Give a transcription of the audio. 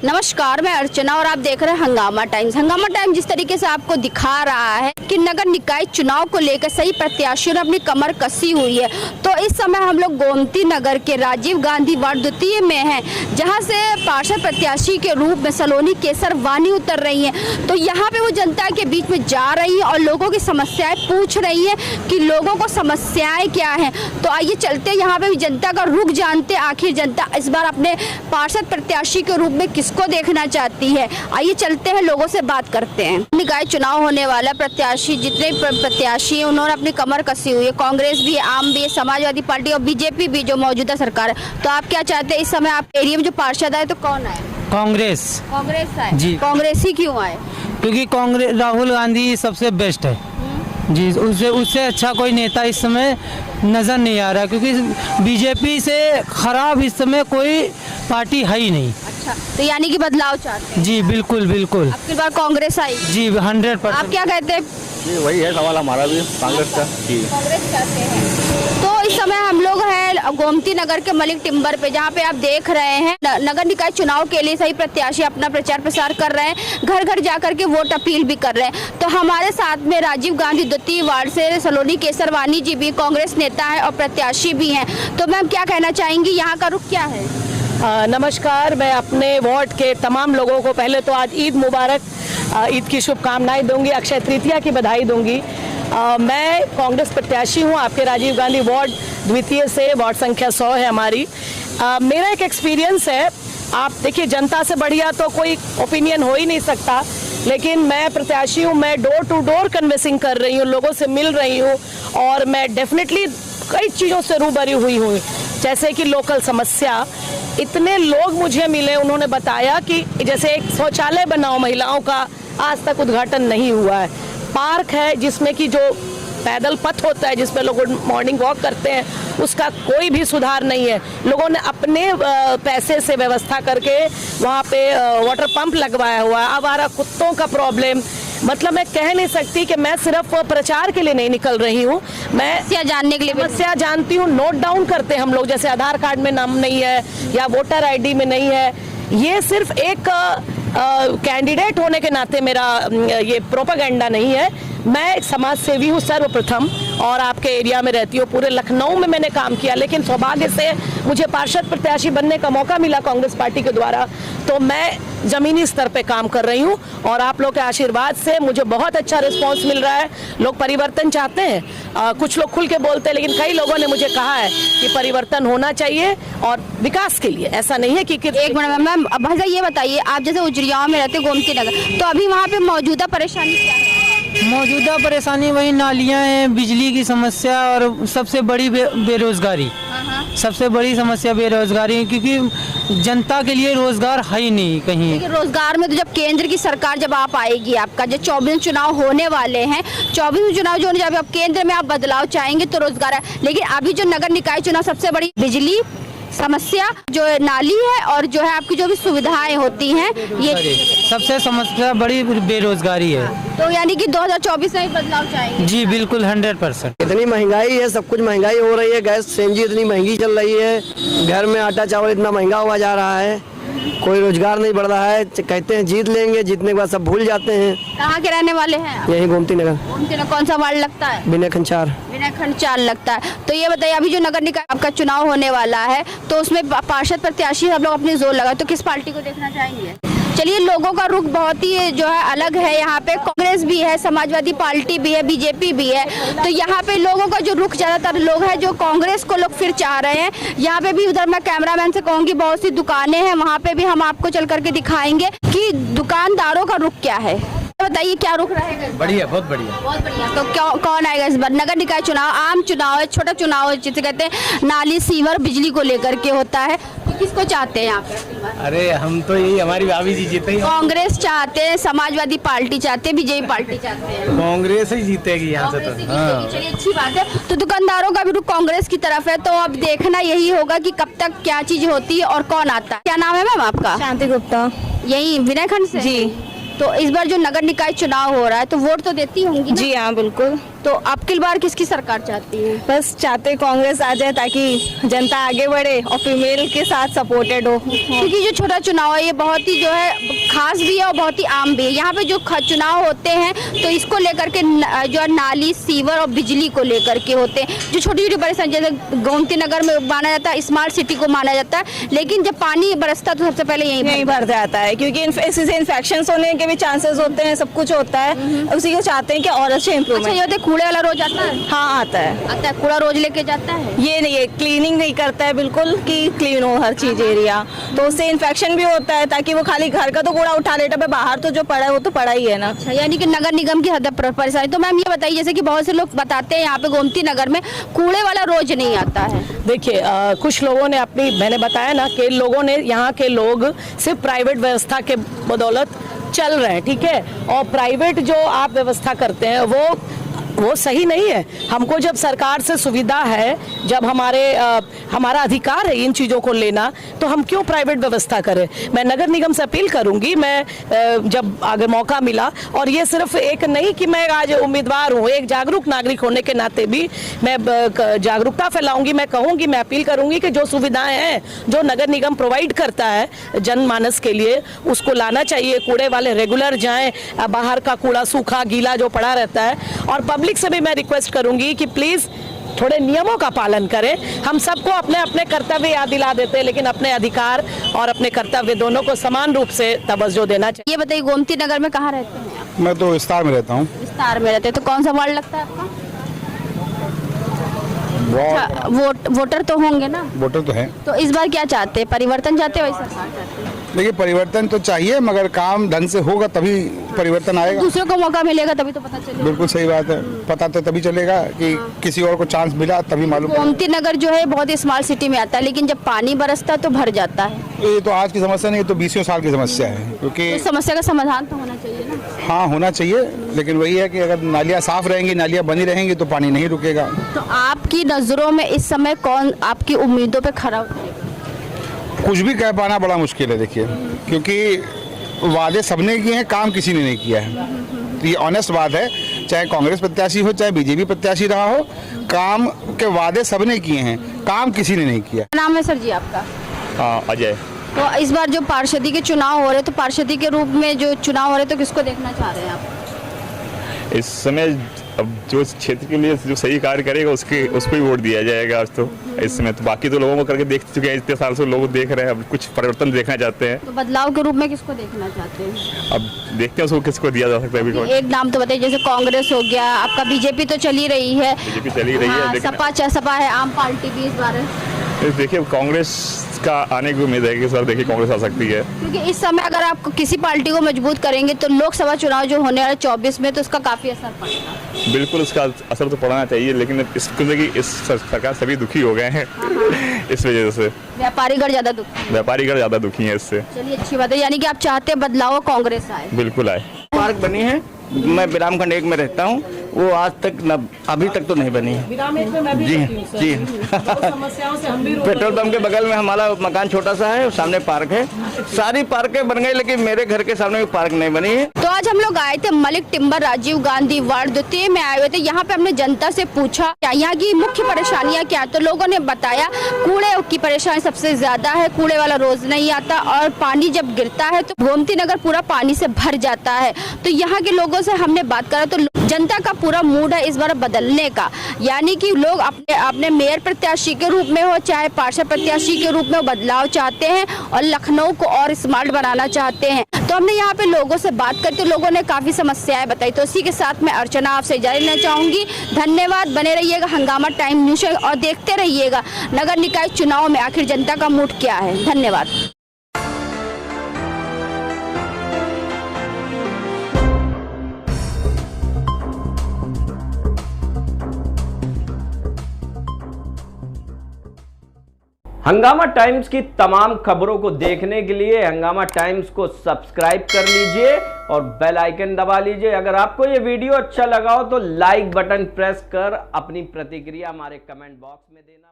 नमस्कार, मैं अर्चना और आप देख रहे हैं हंगामा टाइम्स। हंगामा टाइम्स जिस तरीके से आपको दिखा रहा है कि नगर निकाय चुनाव को लेकर सही प्रत्याशियों ने अपनी कमर कसी हुई है। तो इस समय हम लोग गोमती नगर के राजीव गांधी वार्ड द्वितीय में हैं, जहां से पार्षद प्रत्याशी के रूप में सलोनी केसरवानी उतर रही हैं। तो यहां पे वो जनता के बीच में जा रही है और लोगों की समस्याएं पूछ रही है कि लोगों को समस्याएं क्या हैं। तो आइए चलते यहाँ पे जनता का रुख जानते, आखिर जनता इस बार अपने पार्षद प्रत्याशी के रूप में किसको देखना चाहती है। आइए चलते हैं, लोगों से बात करते हैं। निकाय चुनाव होने वाला प्रत्याशी, जितने प्रत्याशी हैं उन्होंने अपनी कमर कसी हुई है। कांग्रेस भी, आम भी, समाजवादी पार्टी और बीजेपी भी जो मौजूदा सरकार है। तो आप क्या चाहते हैं इस समय आप एरिया में जो पार्षद आए तो कौन आए? कांग्रेस आए जी। कांग्रेस ही क्यों आए? क्योंकि कांग्रेस राहुल गांधी सबसे बेस्ट है जी। उससे अच्छा कोई नेता इस समय नज़र नहीं आ रहा, क्योंकि बीजेपी से खराब इस समय कोई पार्टी है ही नहीं। अच्छा, तो यानी कि बदलाव चाहते हैं? जी बिल्कुल बिल्कुल। अब की बार कांग्रेस आई जी 100%। आप क्या कहते हैं? जी वही है सवाल हमारा भी, कांग्रेस का जी। कांग्रेस चाहते हैं। तो इस समय हम लोग हैं गोमती नगर के मलिक टिम्बर पे, जहाँ पे आप देख रहे हैं नगर निकाय चुनाव के लिए सही प्रत्याशी अपना प्रचार प्रसार कर रहे हैं, घर घर जाकर के वोट अपील भी कर रहे हैं। तो हमारे साथ में राजीव गांधी द्वितीय वार्ड से सलोनी केसरवानी जी भी कांग्रेस नेता है और प्रत्याशी भी हैं। तो मैम क्या कहना चाहेंगी, यहाँ का रुख क्या है? नमस्कार, मैं अपने वार्ड के तमाम लोगों को पहले तो आज ईद मुबारक, ईद की शुभकामनाएं दूंगी, अक्षय तृतीया की बधाई दूंगी। मैं कांग्रेस प्रत्याशी हूं आपके राजीव गांधी वार्ड द्वितीय से, वार्ड संख्या 100 है हमारी। मेरा एक एक्सपीरियंस है, आप देखिए जनता से बढ़िया तो कोई ओपिनियन हो ही नहीं सकता, लेकिन मैं प्रत्याशी हूँ, मैं डोर टू डोर कन्विंसिंग कर रही हूँ, लोगों से मिल रही हूँ और मैं डेफिनेटली कई चीज़ों से रूबरू हुई हूँ। जैसे कि लोकल समस्या, इतने लोग मुझे मिले, उन्होंने बताया कि जैसे एक शौचालय बनाओ महिलाओं का, आज तक उद्घाटन नहीं हुआ है। पार्क है जिसमें कि जो पैदल पथ होता है जिसमें लोग मॉर्निंग वॉक करते हैं, उसका कोई भी सुधार नहीं है। लोगों ने अपने पैसे से व्यवस्था करके वहाँ पे वाटर पंप लगवाया हुआ है। आवारा कुत्तों का प्रॉब्लम, मतलब मैं कह नहीं सकती कि मैं सिर्फ प्रचार के लिए नहीं निकल रही हूँ, मैं समस्या जानने के लिए समस्या जानती हूँ। नोट डाउन करते हैं हम लोग, जैसे आधार कार्ड में नाम नहीं है या वोटर आईडी में नहीं है। ये सिर्फ एक कैंडिडेट होने के नाते मेरा ये प्रोपेगेंडा नहीं है। मैं एक समाज सेवी हूँ सर्वप्रथम और आपके एरिया में रहती हूँ, पूरे लखनऊ में मैंने काम किया, लेकिन सौभाग्य से मुझे पार्षद प्रत्याशी बनने का मौका मिला कांग्रेस पार्टी के द्वारा। तो मैं जमीनी स्तर पे काम कर रही हूँ और आप लोग के आशीर्वाद से मुझे बहुत अच्छा रिस्पांस मिल रहा है। लोग परिवर्तन चाहते हैं, कुछ लोग खुल के बोलते हैं, लेकिन कई लोगों ने मुझे कहा है कि परिवर्तन होना चाहिए और विकास के लिए। ऐसा नहीं है कि एक मिनट मैम, भाई ये बताइए, आप जैसे उजरियाओं में रहते गोमती नगर, तो अभी वहाँ पे मौजूदा परेशानी क्या है? मौजूदा परेशानी वही नालियाँ हैं, बिजली की समस्या और सबसे बड़ी बेरोजगारी। सबसे बड़ी समस्या बेरोजगारी है, क्योंकि जनता के लिए रोजगार है ही नहीं कहीं। लेकिन रोजगार में तो जब केंद्र की सरकार जब आप आएगी, आपका जो 24 चुनाव होने वाले हैं, 24 चुनाव जो जब आप केंद्र में आप बदलाव चाहेंगे तो रोजगार है। लेकिन अभी जो नगर निकाय चुनाव सबसे बड़ी बिजली समस्या, जो नाली है और जो है आपकी जो भी सुविधाएं होती हैं, ये सबसे समस्या बड़ी बेरोजगारी है। तो यानी कि 2024 में बदलाव चाहेंगे? जी बिल्कुल 100%। इतनी महंगाई है, सब कुछ महंगाई हो रही है, गैस सीएनजी इतनी महंगी चल रही है, घर में आटा चावल इतना महंगा हुआ जा रहा है, कोई रोजगार नहीं बढ़ रहा है। कहते हैं जीत लेंगे, जीतने के बाद सब भूल जाते हैं। कहाँ के रहने वाले हैं आप? यही गोमती नगर। गोमती नगर कौन सा वार्ड लगता है? विनय खंचार। विनय खंचार लगता है। तो ये बताइए, अभी जो नगर निकाय आपका चुनाव होने वाला है, तो उसमें पार्षद प्रत्याशी सब लोग अपनी जोर लगाए, तो किस पार्टी को देखना चाहेंगे? चलिए, लोगों का रुख बहुत ही जो है अलग है। यहाँ पे कांग्रेस भी है, समाजवादी पार्टी भी है, बीजेपी भी है। तो यहाँ पे लोगों का जो रुख, ज्यादातर लोग हैं जो कांग्रेस को लोग फिर चाह रहे हैं। यहाँ पे भी, उधर मैं कैमरामैन से कहूँगी, बहुत सी दुकानें हैं, वहाँ पे भी हम आपको चल करके दिखाएंगे कि दुकानदारों का रुख क्या है। बताइए क्या रुख रहेगा? बढ़िया, बहुत बढ़िया, बहुत बढ़िया। तो कौन आएगा इस बार? नगर निकाय चुनाव आम चुनाव है, छोटा चुनाव है, जिसे कहते हैं नाली सीवर बिजली को लेकर के होता है। तो किसको चाहते हैं यहाँ पे? अरे हम तो यही, हमारी भाभी जी जीते ही। कांग्रेस चाहते हैं, समाजवादी पार्टी चाहते हैं, बीजेपी पार्टी चाहते हैं? कांग्रेस ही जीतेगी यहाँ से तो। चलिए, अच्छी बात है। तो दुकानदारों का भी रुख कांग्रेस की तरफ है। तो अब देखना यही होगा कि कब तक क्या चीज होती है और कौन आता है। क्या नाम है मैम आपका? शांति गुप्ता। यही विनय खंड से? जी। तो इस बार जो नगर निकाय चुनाव हो रहा है, तो वोट तो देती होंगी ना? जी हाँ, बिल्कुल। तो आप की बार किसकी सरकार चाहती है? बस चाहते कांग्रेस आ जाए ताकि जनता आगे बढ़े और फीमेल के साथ सपोर्टेड हो। क्योंकि जो छोटा चुनाव है ये बहुत ही जो है खास भी है और बहुत ही आम भी है। यहाँ पे जो चुनाव होते हैं तो इसको लेकर के जो है नाली, सीवर और बिजली को लेकर के होते हैं। जो छोटी छोटी परेशानी जैसे गोमती नगर में माना जाता है, स्मार्ट सिटी को माना जाता है, लेकिन जब पानी बरसता तो सबसे पहले यहीं भर जाता है क्योंकि इसी से इन्फेक्शन होने के भी चांसेस होते हैं, सब कुछ होता है। उसी को चाहते हैं कि और अच्छे इम्प्रूवमेंट। कूड़े वाला रोज आता है? हाँ आता है कूड़ा रोज लेके जाता है? ये नहीं, ये क्लीनिंग नहीं करता है बिल्कुल कि क्लीन हो हर चीज एरिया, तो उससे इन्फेक्शन भी होता है। ताकि वो खाली घर का तो कूड़ा उठा लेता है, बाहर तो जो पड़ा है वो तो पड़ा ही है ना। अच्छा, यानी कि नगर निगम की हद तक परेशानी। तो मैम ये बताइए, जैसे कि बहुत से लोग बताते हैं यहाँ पे गोमती नगर में कूड़े वाला रोज नहीं आता है। देखिए कुछ लोगों ने मैंने बताया ना कि लोगों ने, यहाँ के लोग सिर्फ प्राइवेट व्यवस्था के बदौलत चल रहे हैं, ठीक है। और प्राइवेट जो आप व्यवस्था करते हैं वो सही नहीं है। हमको जब सरकार से सुविधा है, जब हमारा अधिकार है इन चीज़ों को लेना, तो हम क्यों प्राइवेट व्यवस्था करें। मैं नगर निगम से अपील करूंगी, मैं जब अगर मौका मिला, और ये सिर्फ एक नहीं कि मैं आज उम्मीदवार हूँ, एक जागरूक नागरिक होने के नाते भी मैं जागरूकता फैलाऊंगी। मैं कहूँगी, मैं अपील करूँगी कि जो सुविधाएँ हैं जो नगर निगम प्रोवाइड करता है जनमानस के लिए, उसको लाना चाहिए। कूड़े वाले रेगुलर जाएँ, बाहर का कूड़ा सूखा गीला जो पड़ा रहता है। और पब्लिक से भी मैं रिक्वेस्ट करूंगी कि प्लीज थोड़े नियमों का पालन करें। हम सबको अपने अपने कर्तव्य याद दिला देते हैं, लेकिन अपने अधिकार और अपने कर्तव्य दोनों को समान रूप से तवज्जो देना चाहिए। ये बताइए, गोमती नगर में कहाँ रहते हैं आप? मैं तो विस्तार में रहता हूँ। विस्तार में रहते हैं, तो कौन सा वार्ड लगता है आपका? अच्छा, वोटर तो होंगे ना? वोटर तो है। तो इस बार क्या चाहते हैं, परिवर्तन चाहते हैं वही सरकार चाहते हैं? देखिए, परिवर्तन तो चाहिए, मगर काम ढंग से होगा तभी परिवर्तन आएगा। दूसरों को मौका मिलेगा तभी तो पता चलेगा। बिल्कुल सही बात है, पता तो तभी चलेगा कि किसी और को चांस मिला, तभी मालूम। गोमती नगर जो है बहुत स्मॉल सिटी में आता है, लेकिन जब पानी बरसता है तो भर जाता है। ये तो आज की समस्या नहीं, ये तो 20 साल की समस्या है। क्योंकि इस समस्या का समाधान तो होना चाहिए ना। हाँ, होना चाहिए, लेकिन वही है कि अगर नालियाँ साफ रहेंगी, नालियाँ बनी रहेंगी, तो पानी नहीं रुकेगा। तो आपकी नजरों में इस समय कौन आपकी उम्मीदों पे खरा उतरेगा? कुछ भी कह पाना बड़ा मुश्किल है, देखिए, क्योंकि वादे सबने किए हैं, काम किसी ने नहीं किया है। तो ये ऑनेस्ट बात है, चाहे कांग्रेस प्रत्याशी हो, चाहे बीजेपी प्रत्याशी रहा हो, काम के वादे सबने किए हैं, काम किसी ने नहीं किया। नाम है सर जी आपका? हाँ, अजय। तो इस बार जो पार्षदी के चुनाव हो रहे, तो पार्षदी के रूप में जो चुनाव हो रहे, तो किसको देखना चाह रहे हैं आप? इस समय अब जो क्षेत्र के लिए जो सही कार्य करेगा उसको ही वोट दिया जाएगा आज तो। इस समय तो बाकी तो लोगों को करके देख चुके हैं, इतने साल से लोग देख रहे हैं, अब कुछ परिवर्तन देखना चाहते हैं। तो बदलाव के रूप में किसको देखना चाहते हैं? अब देखते हैं उसको किसको दिया जा सकता है अभी। एक नाम तो बताइए, जैसे कांग्रेस हो गया, आपका बीजेपी तो चली रही है, बीजेपी चली रही है, सपा है, आम पार्टी भी इस बार। देखिए कांग्रेस का आने की उम्मीद है कि सर देखिए कांग्रेस आ सकती है, क्योंकि इस समय अगर आप किसी पार्टी को मजबूत करेंगे तो लोकसभा चुनाव जो होने वाले 24 में, तो उसका काफी असर पड़ेगा। बिल्कुल उसका असर तो पड़ना चाहिए, लेकिन इस सरकार सभी दुखी हो गए हैं इस वजह से। व्यापारीगण ज्यादा दुखी हैं इससे। चलिए, अच्छी बात है, यानी कि आप चाहते हैं बदलाव, कांग्रेस आए। बिल्कुल आए। पार्क बनी है, मैं विरामखंड 1 में रहता हूँ, वो आज तक अभी तक तो नहीं बनी है। जी समस्याओं से हम भी पेट्रोल पंप के बगल में हमारा मकान छोटा सा है, सामने पार्क है, सारी पार्कें बन गई, लेकिन मेरे घर के सामने पार्क नहीं बनी है। तो आज हम लोग आए थे मलिक टिम्बर राजीव गांधी वार्ड 2 में आए हुए थे। यहाँ पे हमने जनता से पूछा क्या यहाँ की मुख्य परेशानियाँ क्या, तो लोगों ने बताया कूड़े की परेशानी सबसे ज्यादा है, कूड़े वाला रोज नहीं आता, और पानी जब गिरता है तो गोमती नगर पूरा पानी से भर जाता है। तो यहाँ के लोगों से हमने बात करा तो जनता का पूरा मूड है इस बार बदलने का, यानी कि लोग अपने मेयर प्रत्याशी के रूप में हो चाहे पार्षद प्रत्याशी के रूप में बदलाव चाहते हैं और लखनऊ को और स्मार्ट बनाना चाहते हैं। तो हमने यहाँ पे लोगों से बात करते, तो लोगों ने काफी समस्याएं बताई। तो इसी के साथ मैं अर्चना आपसे इजाजत लेना चाहूंगी। धन्यवाद, बने रहिएगा हंगामा टाइम न्यूज और देखते रहिएगा नगर निकाय चुनाव में आखिर जनता का मूड क्या है। धन्यवाद। हंगामा टाइम्स की तमाम खबरों को देखने के लिए हंगामा टाइम्स को सब्सक्राइब कर लीजिए और बेल आइकन दबा लीजिए। अगर आपको ये वीडियो अच्छा लगा हो तो लाइक बटन प्रेस कर अपनी प्रतिक्रिया हमारे कमेंट बॉक्स में देना।